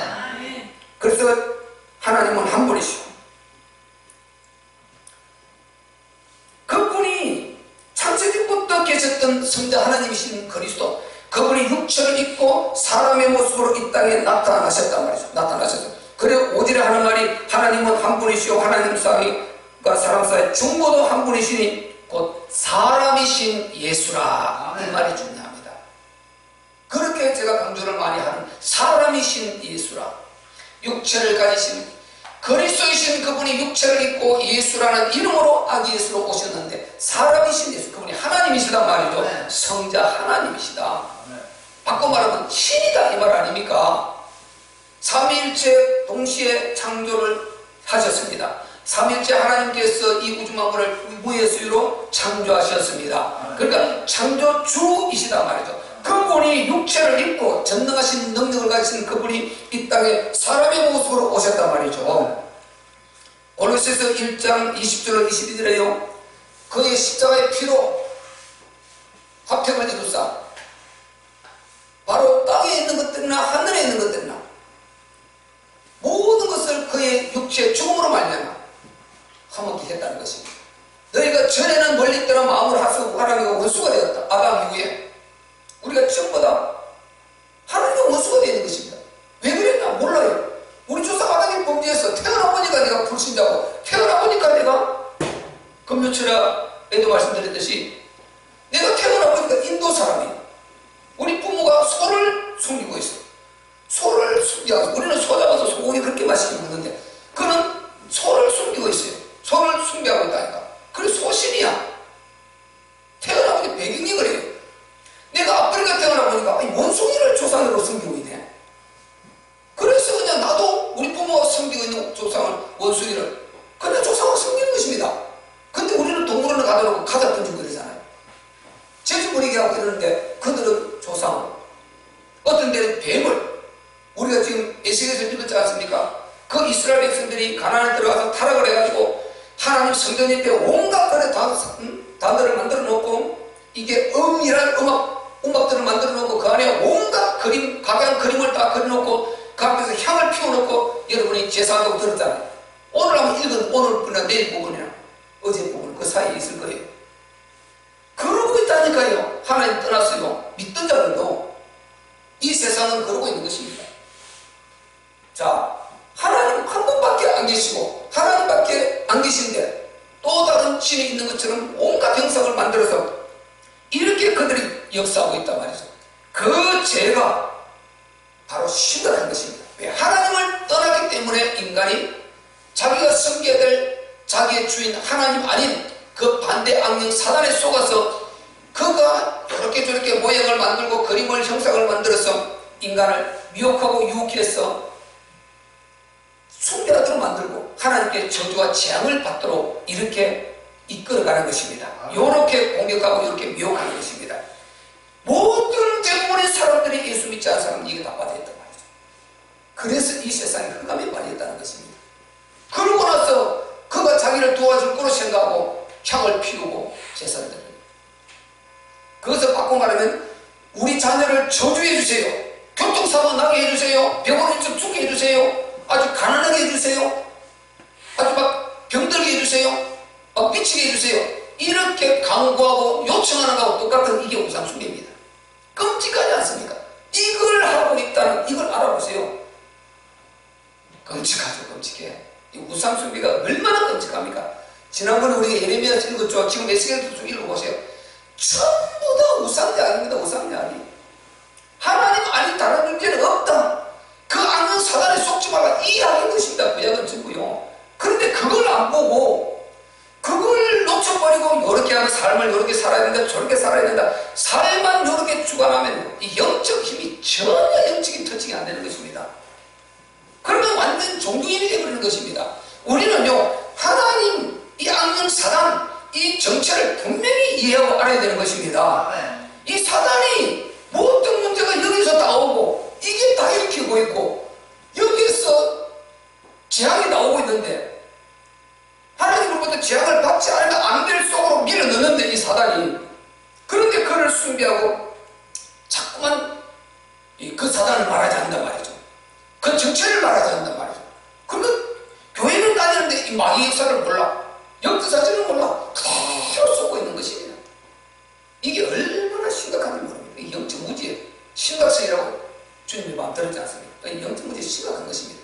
그래서 하나님은 한 분이시오. 그분이 창세기부터 계셨던 성자 하나님이신 그리스도, 그분이 육체를 입고 사람의 모습으로 이 땅에 나타나셨단 말이죠. 나타나셨어요. 그리고 오디라 하는 말이 하나님은 한 분이시오. 하나님 사이가 사람 사이 중보도 한 분이시니 곧 사람이신 예수라. 이 말이 중요합니다. 그렇게 제가 강조를 많이 하는 사람이신 예수라. 육체를 가지신 그리스도이신 그분이 육체를 입고 예수라는 이름으로 아기 예수로 오셨는데 사람이신 예수, 그분이 하나님이시단 말이죠. 네. 성자 하나님이시다. 네. 바꿔 말하면 신이다 이 말 아닙니까? 삼위일체 동시에 창조를 하셨습니다. 삼위일체 하나님께서 이 우주 만물을 무의 수유로 창조하셨습니다. 그러니까 창조주이시단 말이죠. 그분이 육체를 입고 전능하신 능력을 가진 그분이 이 땅에 사람의 모습으로 오셨단 말이죠. 골로새서 1장 20절로 22절에요. 그의 십자가의 피로 화평을 이루사 바로 땅에 있는 것들이나 하늘에 있는 것들이나 모든 것을 그의 육체의 죽음으로 말미암아 화목케 했다는 것입니다. 너희가 전에는 멀리 떠나 마음을 하수고 하나님과 원수가 되었다. 아담 이후에 우리가 전부 다 하나님과 원수가 되어 있는 것입니다. 왜 그랬나 몰라요. 우리 조상 아담이 범죄해서 태어나보니까 내가 불신자고, 태어나보니까 내가 금요철에도 말씀드렸듯이 내가 태어나보니까 인도 사람이에요. 우리 부모가 소를 숨기고 있어요. 소를 숨기고, 우리는 소 잡아서 소고기 그렇게 맛있게 먹는데 그는 소를 숨기고 있어요. 소를 숨기고 있다니까. 그래 소신이야. 태어나보니 배경이 그래요. 내가 아프리카 태어나보니까 원숭이를 조상으로 숨기고 있네. 그래서 그냥 나도 우리 부모가 숨기고 있는 조상을, 원숭이를 그냥 조상을 숨기는 것입니다. 근데 우리는 동물원을 가다 놓고 가다 던지고 그러잖아요. 제주부리기하고 이러는데 그들은 조상을, 어떤 데는 뱀을, 우리가 지금 에스겔에서 읽었지 않습니까? 그 이스라엘 백성들이 가나안에 들어가서 타락을 해가지고 하나님 성전 옆에 온갖 단어를 만들어 놓고 이게 음이란 음악들을 만들어 놓고 그 안에 온갖 그림, 각양 그림을 다 그려놓고 그 앞에서 향을 피워놓고 여러분이 제사하고 들었잖아요. 오늘 한번 읽은 오늘뿐이나 내일 부분이나 어제 부분 그 사이에 있을 거예요. 그러고 있다니까요. 하나님 떠났어요. 믿던 자들도 이 세상은 그러고 있는 것입니다. 자, 하나님 한 분밖에 안 계시고 하나님밖에 안 계신데 또 다른 신이 있는 것처럼 온갖 형상을 만들어서 이렇게 그들이 역사하고 있단 말이죠. 그 죄가 바로 심각한 것입니다. 왜? 하나님을 떠났기 때문에 인간이 자기가 섬겨야 될 자기의 주인 하나님 아닌 그 반대 악령 사단에 속아서 그가 저렇게 저렇게 모양을 만들고 그림을 형상을 만들어서 인간을 미혹하고 유혹해서 숭배하도록 만들고 하나님께 저주와 재앙을 받도록 이렇게 이끌어가는 것입니다. 이렇게 공격하고 이렇게 미혹하는 것입니다. 모든 대부분의 사람들이 예수 믿지 않은 사람은 이게 다 빠져있단 말이죠. 그래서 이 세상에 흑암에 빠져있다는 것입니다. 그러고 나서 그가 자기를 도와줄 거로 생각하고 향을 피우고 제사를 드립니다. 그것을 바꿔 말하면 우리 자녀를 저주해 주세요. 교통사고 나게 해주세요. 병원에 좀 죽게 해주세요. 아주 가난하게 해주세요. 아주 막 병들게 해주세요. 막 미치게 해주세요. 이렇게 강구하고 요청하는 것과 똑같은 이게 우상숭배입니다. 끔찍하지 않습니까? 이걸 하고 있다는 이걸 알아보세요. 끔찍하죠. 끔찍해. 이 우상숭배가 얼마나 끔찍합니까? 지난번에 우리가 예레미야서 읽었죠. 지금 에스겔도 좀 읽어보세요. 전부 다 우상야입니다. 우상야이. 하나님 아닌 다른 존재는 없다. 그 악은 사단에 속지 말라. 이 악인 것입니다. 구약은 전부요. 그런데 그걸 안 보고 그걸 놓쳐버리고 이렇게 하는 삶을 이렇게 살아야 된다, 저렇게 살아야 된다, 삶만 이렇게 주관하면 이 영적 힘이 전혀 영적인 터치가 안 되는 것입니다. 그러면 완전 종교인이 되어버리는 것입니다. 우리는요, 하나님, 이 악령 사단, 이 정체를 분명히 이해하고 알아야 되는 것입니다. 이 사단이 모든 문제가 여기서 나오고 이게 다 일으키고 있고 여기서 재앙이 나오고 있는데 하나님으로부터 재앙을 받지 않으면 안 될 속으로 밀어넣는데 이 사단이, 그런데 그를 숭배하고 자꾸만 그 사단을 말하지 않는단 말이죠. 그 정체를 말하지 않는단 말이죠. 그러면 교회는 다니는데 이 마귀 역사를 몰라, 역사사실을 몰라, 그대로 쏟고 있는 것입니다. 이게 얼마나 심각한지 모릅니다. 이 영적 무지의 심각성이라고 주님이 마음 들었지 않습니까? 이 영적 무지의 심각한 것입니다.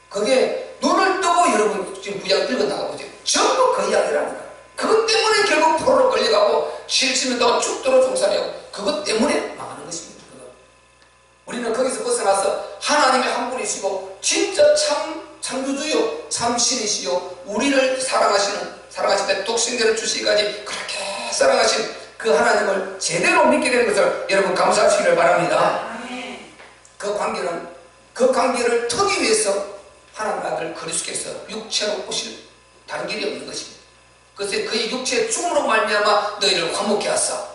그게 눈을 뜨고 여러분 지금 구약 읽어 나가보세요. 전부 그 이야기랍니다. 그것 때문에 결국 포로로 끌려가고 70년 동안 죽도록 종살이하고 그것 때문에 망하는 것입니다. 우리는 거기서 벗어나서 하나님의 한 분이시고 진짜 창조주요 참 신이시요 우리를 사랑하시는 독생자를 주시기까지 그렇게 사랑하신 그 하나님을 제대로 믿게 되는 것을 여러분 감사하시기를 바랍니다. 그 관계를 터기 위해서 하나님 아들 그리스도께서 육체로 오실 다른 길이 없는 것입니다. 그래서 그의 육체의 죽음으로 말미암아 너희를 화목케 하사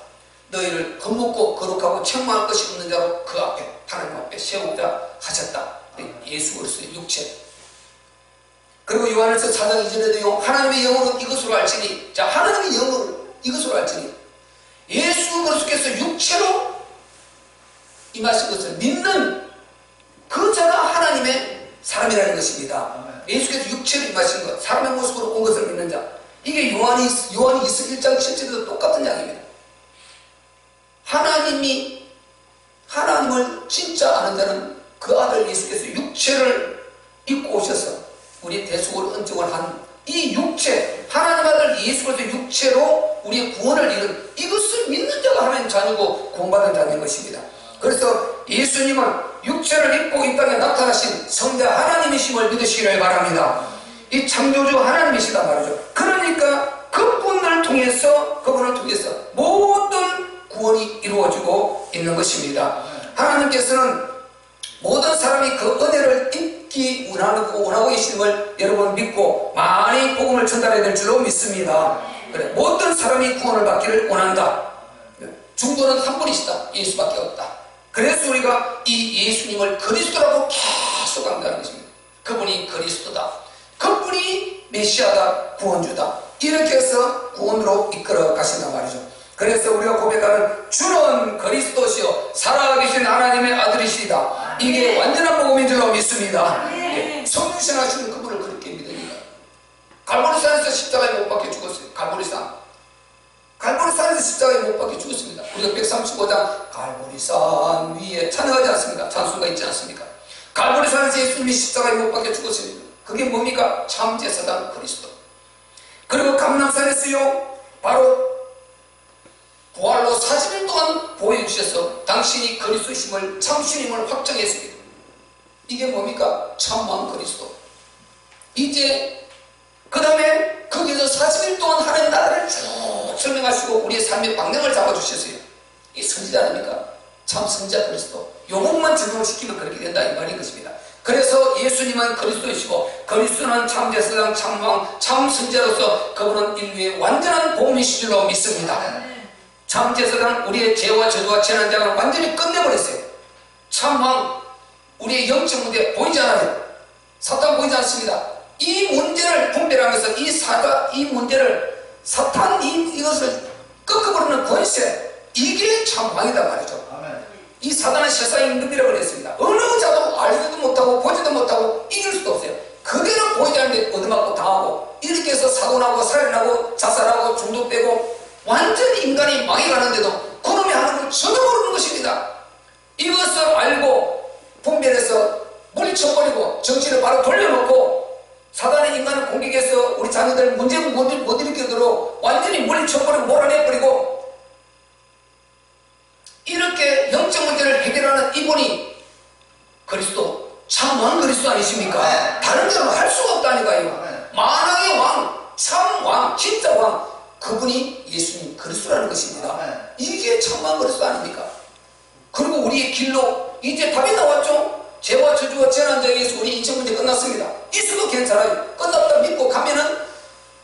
너희를 겁먹고 거룩하고 책망할 것이 없는 자로 그 앞에 하나님 앞에 세우자 하셨다. 예수 그리스도의 육체. 그리고 요한일서 4장 2절에도요, 하나님의 영으로 이것으로 알지니, 자, 하나님의 영으로 이것으로 알지니 예수 그리스도께서 육체로 임하신 것을 믿는 그 자가 하나님의 사람이라는 것입니다. 예수께서 육체로 임하신 것, 사람의 모습으로 온 것을 믿는 자, 이게 요한이 1장 7절에도 똑같은 이야기입니다. 하나님을 진짜 아는 자는 그 아들 예수께서 육체를 입고 오셔서 우리의 대속을 은정을 한 이 육체, 하나님 아들 예수 그리스도 육체로 우리의 구원을 이룬 이것을 믿는 자가 하나님 자녀고 구원받은 자인 것입니다. 그래서 예수님은 육체를 입고 이 땅에 나타나신 성자 하나님이심을 믿으시기를 바랍니다. 이 창조주 하나님이시다 말이죠. 그러니까 그분을 통해서 모든 구원이 이루어지고 있는 것입니다. 하나님께서는 모든 사람이 그 은혜를 입기 원하고 계시는 걸 여러분 믿고 많이 복음을 전달해야 될 줄로 믿습니다. 그래, 모든 사람이 구원을 받기를 원한다. 중도는 한 분이시다. 예수밖에 없다. 그래서 우리가 이 예수님을 그리스도라고 계속 강조하는 것입니다. 그분이 그리스도다. 그분이 메시아다. 구원주다. 이렇게 해서 구원으로 이끌어 가신단 말이죠. 그래서 우리가 고백하는 주는 그리스도시요 살아계신 하나님의 아들이시다. 이게 완전한 복음인 줄로 믿습니다. 성육신하시는 그분을 그렇게 믿으니까 갈보리산에서 십자가에 못 박혀 죽었어요. 갈보리산에서 십자가에 못 박혀 죽었습니다. 우리가 135장 갈보리산 위에 찬양하지 않습니까? 찬송가 있지 않습니까? 갈보리산에서 예수님이 십자가에 못 박혀 죽었습니다. 그게 뭡니까? 참제사장 그리스도. 그리고 감람산에서요 바로 부활로 40일 동안 보여주셔서 당신이 그리스도심을 참신임을 확정했습니다. 이게 뭡니까? 참왕 그리스도. 이제 그 다음에 거기서 40일 동안 하나님 나라를 쭉 설명하시고 우리의 삶의 방향을 잡아주셨어요. 이 선지자 아닙니까? 참 선지자 그리스도. 요것만 적용시키면 그렇게 된다 이 말인 것입니다. 그래서 예수님은 그리스도이시고 그리스도는 참제사장 참왕 참선지자로서 그분은 인류의 완전한 복음이신 줄로 믿습니다. 참제사장 우리의 죄와 저주와 재난장을 완전히 끝내버렸어요. 참왕 우리의 영적 문제 보이지 않아요. 사탄 보이지 않습니다. 이 문제를 분별하면서 이 문제를 사탄 이것을 꺾어버리는 권세, 이게 참왕이다 말이죠. 이 사단은 세상에 능비라 그랬습니다. 어느 자도 알지도 못하고 보지도 못하고 이길 수도 없어요. 그대로 보이지 않는데 얻어맞고 당하고 이렇게 해서 사고나고 살인하고 자살하고 중독되고 완전히 인간이 망해가는데도 그놈이 하는 걸 전혀 모르는 것입니다. 이것을 알고 분별해서 물리쳐버리고 정신을 바로 돌려놓고 사단의 인간을 공격해서 우리 자녀들 문제 못 일으키도록 완전히 물리쳐버리고 몰아내버리고 이렇게 영적 문제를 해결하는 이분이 그리스도, 참왕 그리스도 아니십니까? 다른 데로 할 수가 없다니까요. 만왕의 왕, 참왕, 진짜 왕, 그분이 예수님 그리스도라는 것입니다. 이게 천만 그리스도 아닙니까? 그리고 우리의 길로 이제 답이 나왔죠. 죄와 저주와 재난자에 의해서 우리 인생 문제 끝났습니다. 있어도 괜찮아요. 끝났다 믿고 가면은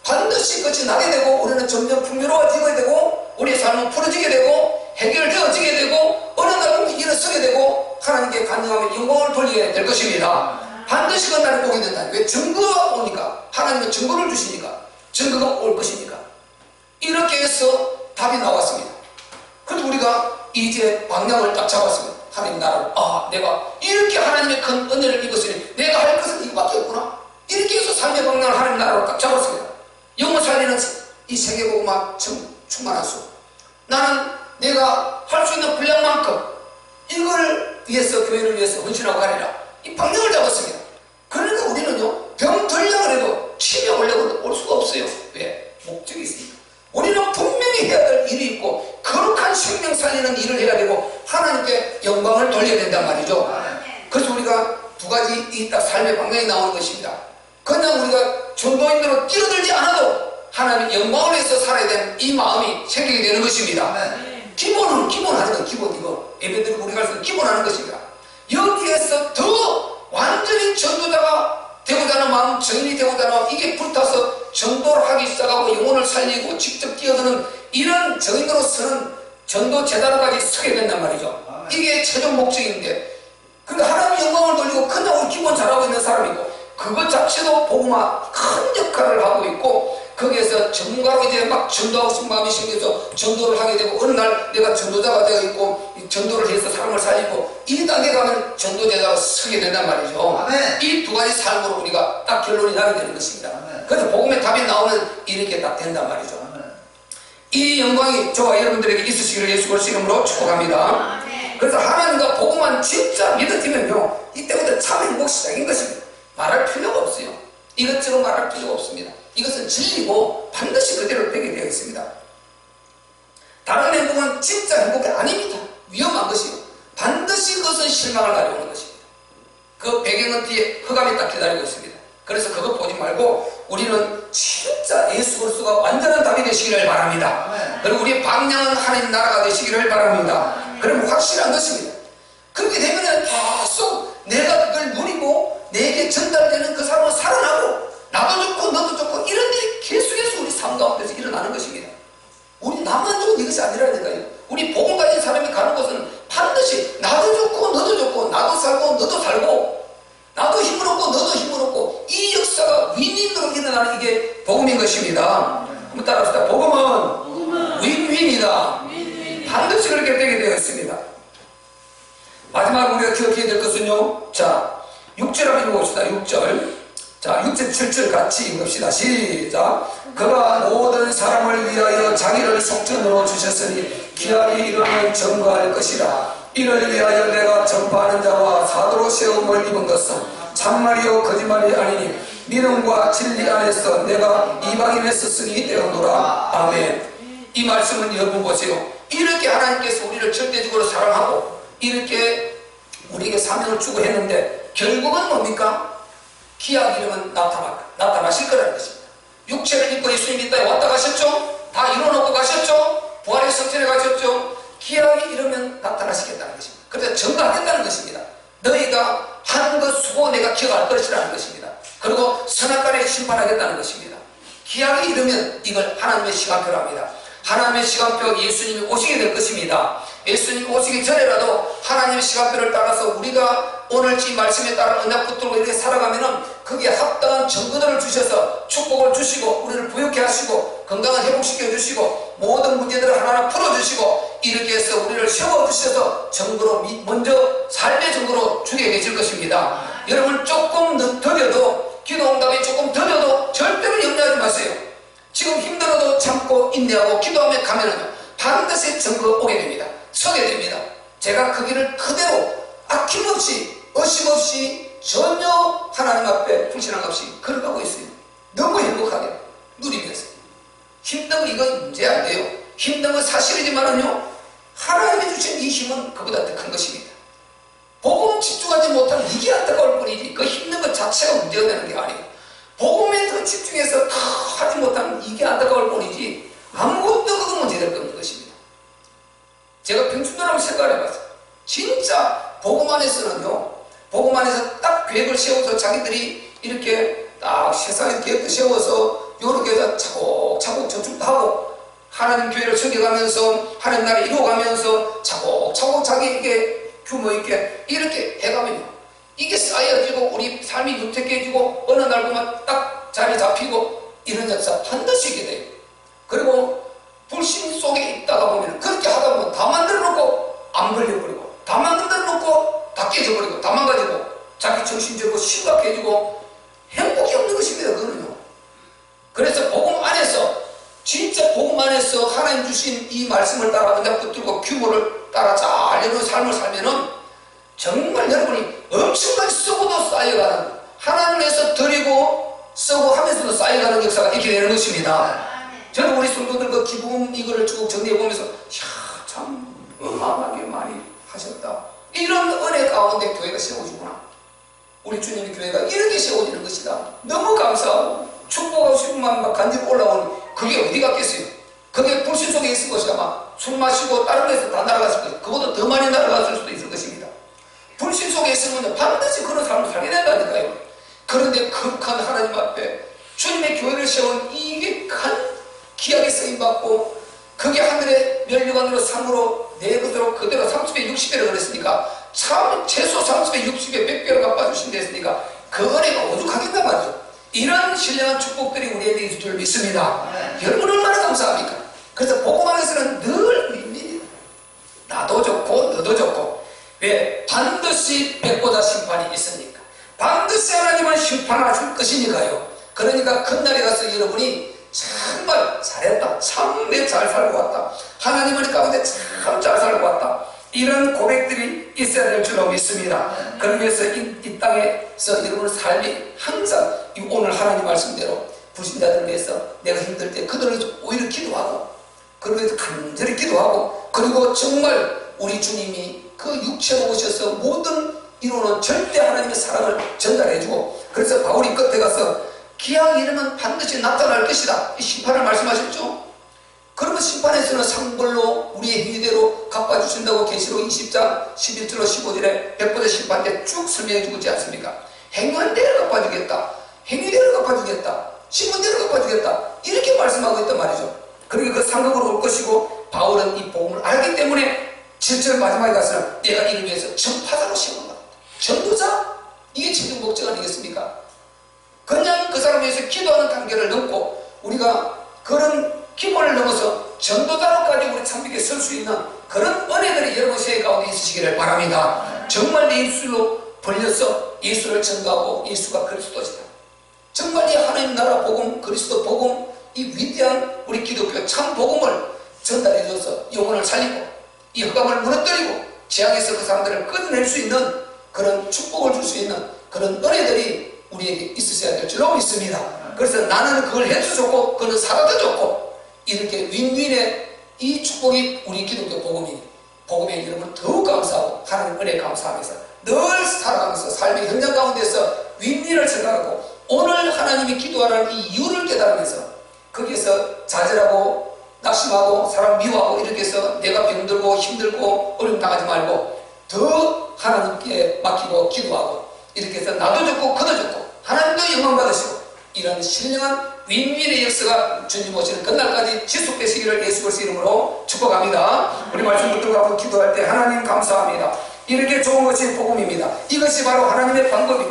반드시 끝이 나게 되고 우리는 점점 풍요로워지게 되고 우리의 삶은 풀어지게 되고 해결되어지게 되고 어느 날은 일어서게 되고 하나님께 간증하며 영광을 돌리게 될 것입니다. 반드시 그 날이 오게 된다. 왜? 증거가 오니까. 하나님은 증거를 주시니까. 증거가 올 것이니까. 이렇게 해서 답이 나왔습니다. 그래서 우리가 이제 방향을 딱 잡았습니다. 하나님 나라를. 내가 이렇게 하나님의 큰 은혜를 입었으니 내가 할 것은 이거밖에 없구나. 이렇게 해서 삶의 방향을 하나님 나라로 딱 잡았습니다. 영혼 살리는 이 세계복음화 충만한 수. 나는 내가 할 수 있는 분량만큼 이걸 위해서 교회를 위해서 헌신하고 가리라. 이 방향을 잡았습니다. 그러니까 우리는요 병 들려고 해도 치매 오려고 올 수가 없어요. 왜? 목적이 있으니까. 우리는 분명히 해야 될 일이 있고 거룩한 생명 살리는 일을 해야 되고 하나님께 영광을 돌려야 된단 말이죠. 그래서 우리가 두 가지 이 딱 삶의 방향이 나오는 것입니다. 그냥 우리가 전도인으로 뛰어들지 않아도 하나님의 영광을 위해서 살아야 되는 이 마음이 생기게 되는 것입니다. 기본은 기본하는 거 기본 이거 예배드리고 우리가 할 수 있는 기본하는 것입니다. 여기에서 더 완전히 전도자가 되고자 하는 마음, 정인이 되고자 하는 마음, 이게 불타서 전도를 하기 시작하고 영혼을 살리고 직접 뛰어드는 이런 정인으로서는 전도 제단까지 서게 된단 말이죠. 이게 최종 목적인데, 그러니까 하나님의 영광을 돌리고 그냥 우리 기본 잘하고 있는 사람이고 그것 자체도 복음화 큰 역할을 하고 있고 거기에서 전문가로 이제 막 전도하고 싶은 마음이 생겨서 전도를 하게 되고 어느 날 내가 전도자가 되어 있고 전도를 해서 사람을 살리고 이 단계 가면 전도제자로 서게 된단 말이죠. 이 두 가지 삶으로 우리가 딱 결론이 나게 되는 것입니다. 그래서 복음의 답이 나오면 이렇게 딱 된단 말이죠. 이 영광이 저와 여러분들에게 있으시기를 예수 그리스도 이름으로 축복합니다. 그래서 하나님과 복음만 진짜 믿어지면요 이때부터 참 행복 시작인 것입니다. 말할 필요가 없어요. 이것저것 말할 필요가 없습니다. 이것은 진리고 반드시 그대로 되게 되어 있습니다. 다른 행복은 진짜 행복이 아닙니다. 위험한 것이고 반드시 그것은 실망을 가져오는 것입니다. 그 배경은 뒤에 흑암이 딱 기다리고 있습니다. 그래서 그것 보지 말고 우리는 진짜 예수 그리스도가 완전한 답이 되시기를 바랍니다. 그리고 우리 방향은 하나님 나라가 되시기를 바랍니다. 그러면 확실한 것입니다. 그렇게 되면 계속 내가 그걸 누리고 내게 전달되는 그 사람은 살아나고 나도 좋고 너도 좋고 이런 일이 계속해서 우리 삶 가운데서 일어나는 것입니다. 우리 나만 좋은 이것이 아니라니까요. 우리 복음 가진 사람이 가는 곳은 반드시 나도 좋고 너도 좋고 나도 살고 너도 살고 나도 힘을 얻고 너도 힘을 얻고 이 역사가 윈윈으로 일어나는 이게 복음인 것입니다. 한번 따라합시다. 복음은 윈윈이다. 반드시 그렇게 되게 되어 있습니다. 마지막으로 우리가 기억해야 될 것은요, 자 6절 한번 읽어봅시다. 6절. 자 6절 7절 같이 읽읍시다. 시작. 그가 모든 사람을 위하여 자기를 속전으로 주셨으니 기약이 이름을 전거할 것이라. 이를 위하여 내가 전파하는 자와 사도로 세움을 입은 것은 참말이요 거짓말이 아니니 믿음과 진리 안에서 내가 이방인에 썼으니 되었노라. 아멘. 이 말씀은 여러분 보세요. 이렇게 하나님께서 우리를 절대적으로 사랑하고 이렇게 우리에게 사명을 주고 했는데 결국은 뭡니까? 기약 이름은 나타나실 거라는 것입니다. 육체를 입고 예수님 이 땅에 왔다 가셨죠? 다 이뤄놓고 가셨죠? 부활의 성전에 가셨죠? 기약이 이르면 나타나시겠다는 것입니다. 그래서 증거하겠다는 것입니다. 너희가 한 것 수고 내가 기억할 것이라는 것입니다. 그리고 선악간에 심판하겠다는 것입니다. 기약이 이르면 이걸 하나님의 시간표로 합니다. 하나님의 시간표 예수님이 오시게 될 것입니다. 예수님이 오시기 전에라도 하나님의 시간표를 따라서 우리가 오늘 이 말씀에 따라 언약 붙들고 이렇게 살아가면은 거기에 합당한 증거들을 주셔서 축복을 주시고 우리를 부욕해 하시고 건강을 회복시켜 주시고 모든 문제들을 하나하나 풀어주시고 이렇게 해서 우리를 세워주셔서 증거로 먼저 삶의 증거로 주게 계실 것입니다. 여러분 조금 더뎌도 기도 응답이 조금 더뎌도 절대로 염려하지 마세요. 지금 힘들어도 참고 인내하고 기도하며 가면은 반드시 증거 오게 됩니다. 서게 됩니다. 제가 그 길을 그대로 아낌없이 어심없이 전혀 하나님 앞에 불신함 없이 걸어가고 있어요. 너무 행복하게 누리면서. 힘든 거 이건 문제 안 돼요. 힘든 건 사실이지만은요 하나님이 주신 이 힘은 그보다 더 큰 것입니다. 복음 집중하지 못하면 이게 안타까울 뿐이지 그 힘든 것 자체가 문제가 되는 게 아니에요. 복음에 더 집중해서 하지 못하면 이게 안타까울 뿐이지 아무것도 그건 문제될 없는 것입니다. 사람들이 이렇게 딱 세상에 계획도 세워서 요렇게 해서 차곡차곡 저축도 하고 하나님 교회를 섬겨가면서 하나님 나라 이루어가면서 차곡차곡 자기에게 규모 있게 이렇게 해가면요, 이게 쌓여지고 우리 삶이 윤택해지고 어느 날 보면 딱 자리 잡히고 이런 역사 반드시 있게 돼요. 그리고 불신 속에 있다가 보면 그렇게 하다 보면 다 만들어 놓고 안 걸려버리고, 다 만들어 놓고 다 깨져버리고, 다 망가지고 자기 정신적으로 심각해지고 행복이 없는 것입니다. 그거는요. 그래서 복음 안에서, 진짜 복음 안에서 하나님 주신 이 말씀을 따라 그냥 붙들고 규모를 따라 잘 이루는 삶을 살면은 정말 여러분이 엄청나게 썩어도 쌓여가는, 하나님에서 드리고 쓰고 하면서도 쌓여가는 역사가 있게 되는 것입니다. 저는 우리 성도들 그 기부금 이거를 쭉 정리해보면서 참 어마어마하게 많이 하셨다, 이런 은혜 가운데 교회가 세워지구나, 우리 주님의 교회가 이렇게 세워지는 것이다, 너무 감사하고 축복하고 싶으면 막 간절히 올라오는, 그게 어디 갔겠어요? 그게 불신 속에 있을 것이 아마 술 마시고 다른 데서 다 날아갔을 거예요. 그보다 더 많이 날아갔을 수도 있을 것입니다. 불신 속에 있으면 반드시 그런 삶을 살게 된다니까요. 그런데 거룩한 하나님 앞에 주님의 교회를 세운 이게 큰 귀하게 쓰임받고, 그게 하늘의 면류관으로 상으로 내 것으로 그대로 30배 60배를 그랬으니까, 참 최소 30배 60배 100배로 갚아주신다 했으니까 그 은혜가 오죽하겠단 말이죠. 이런 신령한 축복들이 우리에게 있을 줄 믿습니다. 여러분 얼마나 감사합니까? 그래서 복음 안에서는 늘 윈윈이다. 나도 좋고 너도 좋고. 왜? 반드시 백보다 심판이 있으니까. 반드시 하나님은 심판하실 것이니까요. 그러니까 그날에 가서 여러분이 정말 잘했다, 참 내 잘 살고 왔다, 하나님 은혜 가운데 참 잘 살고 왔다, 이런 고백들이 있어야 될 줄로 믿습니다. 그러기 위해서 이 땅에서 여러분의 삶이 항상 오늘 하나님 말씀대로 불신자들을 위해서 내가 힘들 때 그들을 오히려 기도하고, 그러기 위해서 간절히 기도하고, 그리고 정말 우리 주님이 그 육체로 오셔서 모든 이루는 절대 하나님의 사랑을 전달해주고, 그래서 바울이 끝에 가서 기왕 이러면 반드시 나타날 것이다, 이 심판을 말씀하셨죠. 그러면 심판에서는 상벌로 우리의 행위대로 갚아주신다고 계시록 20장 11절로 15절에 백보자 심판 때 쭉 설명해 주고 있지 않습니까? 행한 대로 갚아주겠다, 행위대로 갚아주겠다, 신문대로 갚아주겠다, 이렇게 말씀하고 있단 말이죠. 그러니까 그 상급으로 올 것이고, 바울은 이 복음을 알기 때문에 7절 마지막에 가서는 내가 이를 위해서 전파자로 세운다. 전도자? 이게 최종 목적 아니겠습니까? 그냥 그 사람에 대해서 기도하는 단계를 넘고 우리가 그런 기본을 넘어서 전도자로까지 우리 참되게 설 수 있는 그런 은혜들이 여러분 세계 가운데 있으시기를 바랍니다. 정말 내 입술로 벌려서 예수를 전도하고 예수가 그리스도시다, 정말 이 하나님 나라 복음, 그리스도 복음, 이 위대한 우리 기독교 참 복음을 전달해줘서 영혼을 살리고 이 흑암을 무너뜨리고 재앙에서 그 사람들을 끊어낼 수 있는 그런 축복을 줄 수 있는 그런 은혜들이 우리에게 있으셔야 될 줄로 믿습니다. 그래서 나는 그걸 해도 좋고 그는 살아도 좋고, 이렇게 윈윈의 이 축복이 우리 기독교 복음에 여러분 더욱 감사하고 하나님 은혜 감사하면서 늘 살아가면서 삶의 현장 가운데서 윈윈을 생각하고 오늘 하나님이 기도하라는 이 이유를 깨달으면서 거기에서 좌절하고 낙심하고 사람 미워하고 이렇게 해서 내가 병들고 힘들고 어려움 당하지 말고 더 하나님께 맡기고 기도하고 이렇게 해서 나도 좋고 그도 좋고 하나님도 영광 받으시고, 이런 신령한 윈윈의 역사가 주님 오시는 그날까지 지속되시기를 예수 그리스도 이름으로 축복합니다. 우리 말씀 붙들고 기도할 때 하나님 감사합니다. 이렇게 좋은 것이 복음입니다. 이것이 바로 하나님의 방법입니다.